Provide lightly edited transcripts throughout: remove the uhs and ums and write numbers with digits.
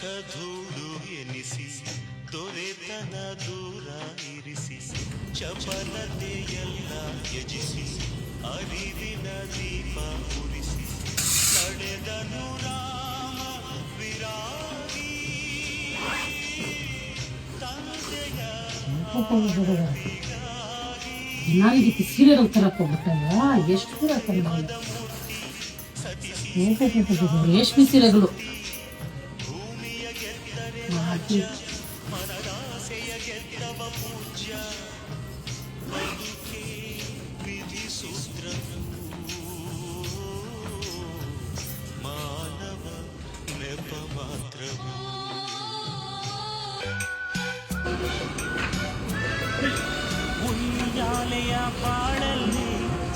ಹೊಸಧೂಳು ಎನಿಸಿ ದೊರೆತನ ದೂರ ಇರಿಸಿ ಚಪಲತೆಯೆಲ್ಲ ತ್ಯಜಿಸಿ ಅರಿವಿನ ದೀಪ ಉರಿಸಿ ನಡೆದನು ರಾಮ ವಿರಾಗಿ ತಂದೆಯ ನನಗೆ ಸೀರೆಗಳು ತರಕ್ ಹೋಗ್ಬಿಟ್ಟಲ್ಲ ಎಷ್ಟು ರೇಷ್ಮೆ ಸೀರೆಗಳು ಮನದಾಸೆಯ ಗೆದ್ದವ ಪೂಜ್ಯ ಬದುಕೆ ವಿಧಿ ಸೂತ್ರವು ಮಾನವ ನೆಪ ಮಾತ್ರವು ಉಯ್ಯಾಲೆಯ ಬಾಳಲ್ಲಿ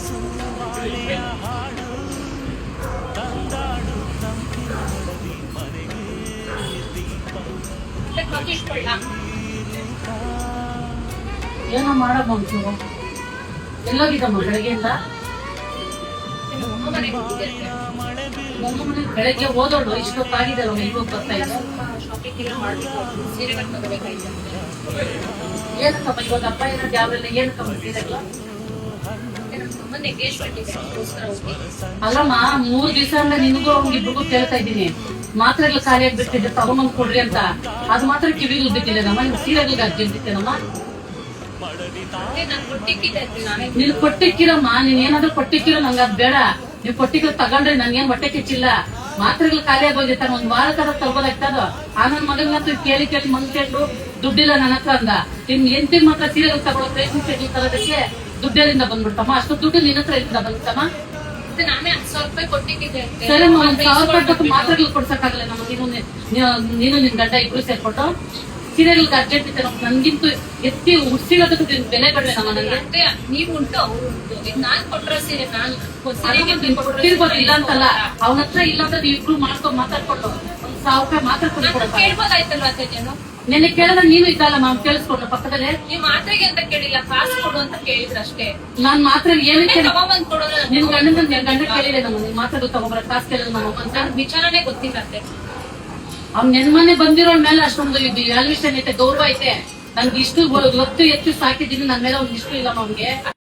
ಸುವಾಲೆಯ ಹಾಡು ತಂದಾಡು ತಂಪಿನ ನಡವಿ ಮನೆಗೆ ದೀಪ ಏನೋ ಮಾಡಮ್ಮ ಒಂಚೂರು ಎಲ್ಲೋಗಿದ್ದಮ್ಮ ಬೆಳಗ್ಗೆಯಿಂದ ಬೆಳಗ್ಗೆ ಓದೋಳು ಇಷ್ಟೊತ್ತಾಗಿದ್ದಲ್ಲ ಇವಾಗ ಬರ್ತಾ ಇಲ್ಲ ಏನಕ್ಕಮ್ಮ ಇವಾಗ ಹಬ್ಬ ಏನಾದ್ರು ಯಾವೆಲ್ಲ ಏನಕ್ಕಮ್ಮ ಸೀರೆಗಳ ಅಲ್ಲಮ್ಮ 3 ದಿವಸ ಅಂದ್ರೆ ನಿನಗೂ ಅವ್ನಿಗಿಬ್ರಿಗೂ ಕೇಳ್ತಾ ಇದ್ದೀನಿ ಮಾತ್ರೆಗಳು ಖಾಲಿಯಾಗಿ ಬಿಟ್ಟಿದ್ದೆ ತಗೊಂಬಂದ್ ಕೊಡ್ರಿ ಅಂತ ಅದು ಮಾತ್ರ ಕಿವಿಗಳು ಬಿಟ್ಟಿದೆ ನಮ್ಮ ನಿಮ್ ಸೀರೆಗಳಿಗೆ ಅರ್ಜೆಂಟ್ ಇತ್ತೇನಮ್ಮ ನೀನು ಕೊಟ್ಟಿಕ್ಕಿರಮ್ಮ ನೀನ್ ಏನಾದ್ರೂ ಕೊಟ್ಟಿಕ್ಕಿರೋ ನಂಗೆ ಅದ್ ಬೇಡ ನೀವ್ ಕೊಟ್ಟಿರೋ ತಗೊಂಡ್ರೆ ನನ್ಗೇನ್ ಹೊಟ್ಟೆ ಕಿಚ್ಚಿಲ್ಲ ಮಾತ್ರೆಗಳು ಖಾಲಿಯಾಗಿ ಹೋಗಿರ್ತಾನೆ 1 ವಾರ ತರ ತಗೋದಾಗ್ತದ ಆ ನನ್ ಮಗನಂತೂ ಕೇಳಿ ಮಂಗ್ಕೊಂಡು ದುಡ್ಡಿಲ್ಲ ನನ್ನ ಹತ್ರ ಅಂದ ನಿನ್ ಎಂತಿನ ಮಾತ್ರ ಸೀರೆಗಳು ತಗೊಳ್ಳೋ ರೇಷ್ಮೆ ತರೋದಕ್ಕೆ ದುಡ್ಡಲ್ಲಿಂದ ಬಂದ್ಬಿಡ್ತಮ್ಮ ಅಷ್ಟು ದುಡ್ಡು ನಿನ್ನ ಹತ್ರ ಇಲ್ಲಿಂದ ಬಂತಮ್ಮ ನಾನೇ 10,000 ರೂಪಾಯಿ ಕೊಟ್ಟಿದ್ದೆ ಸರಿ 1,000 ರೂಪಾಯಿ ಮಾತ್ರೆಗಳು ಕೊಡ್ಸಕ್ಕಾಗಲ್ಲ ನಮ್ಮ ನೀನು ನಿನ್ ಗಂಡ ಇಬ್ರು ಸೇರ್ಕೊಟ್ಟು ಸೀರೆಗಳಿಗೆ ಅರ್ಜೆಂಟ್ ಇತ್ತೆ ನನ್ಗಿಂತೂ ಎತ್ತಿ ಉಡ್ಸಿರೋದಕ್ಕೂ ಬೆಲೆ ಕಡಿಮೆ ನಮ್ಮ ನನಗೆ ನೀವು ಉಂಟು ಅವ್ರು ಉಂಟು ನಾನ್ ಕೊಟ್ರ ಸೀರೆ ನಾನ್ ಕೊಟ್ಟಿರ್ಬೋದು ಇಲ್ಲ ಅಂತಲ್ಲ ಅವನ ಹತ್ರ ಇಲ್ಲ ಅಂತ ನೀವು ಇಬ್ರು ಮಾಡ್ಕೊಂಡು ಮಾತಾಡ್ಕೊಂಡು 1,000 ರೂಪಾಯಿ ಮಾತ್ರ ಕೊಡ್ಕೊಡಪ್ಪ ಕೇಳ್ಬೋದಾಯ್ತಲ್ವಾ ಅತ್ತೇನು ನೆನ್ನೆ ಕೇಳಿದ್ರೆ ನೀನು ಇದ್ದಲ್ಲ ಮಾಮ್ ಕೇಳಿಸ್ಕೊಂಡು ಪಕ್ಕದಲ್ಲೇ ನೀವ್ ಮಾತ್ರೆಗೆ ಅಂತ ಕೇಳಿಲ್ಲ ಕಾಸು ಕೊಡು ಅಂತ ಕೇಳಿದ್ರ ಅಷ್ಟೇ ನಾನ್ ಮಾತ್ರ ಏನಕ್ಕೆ ತಗೊಂಬಂದ್ ಕೊಡೋದು ನಿನ್ ಗಂಡ ಕೇಳಿದೆ ನಮ್ಮ ನಿನ್ ಮಾತ್ರ ಗೊತ್ತಾಗೋಬ್ರ ಕಾಸು ಕೇಳಿದ್ರೆ ನಮ್ಮ ನನ್ ವಿಚಾರನೇ ಗೊತ್ತಿಲ್ಲ ಅತ್ತೆ ಅವ್ನ್ ನೆನ್ಮನೆ ಬಂದಿರೋ ಮೇಲೆ ಅಷ್ಟೊಂದು ಇದು ವ್ಯಾಲ್ಯೂಷನ್ ಐತೆ ಗೌರವ ಐತೆ ನನ್ಗೆ ಇಷ್ಟು ಗೊತ್ತು ಎತ್ತು ಸಾಕಿದ್ದೀನಿ ನನ್ ಮೇಲೆ ಅವ್ನಿಗೆ ಇಷ್ಟು ಇಲ್ಲ ಅವ್ನಿಗೆ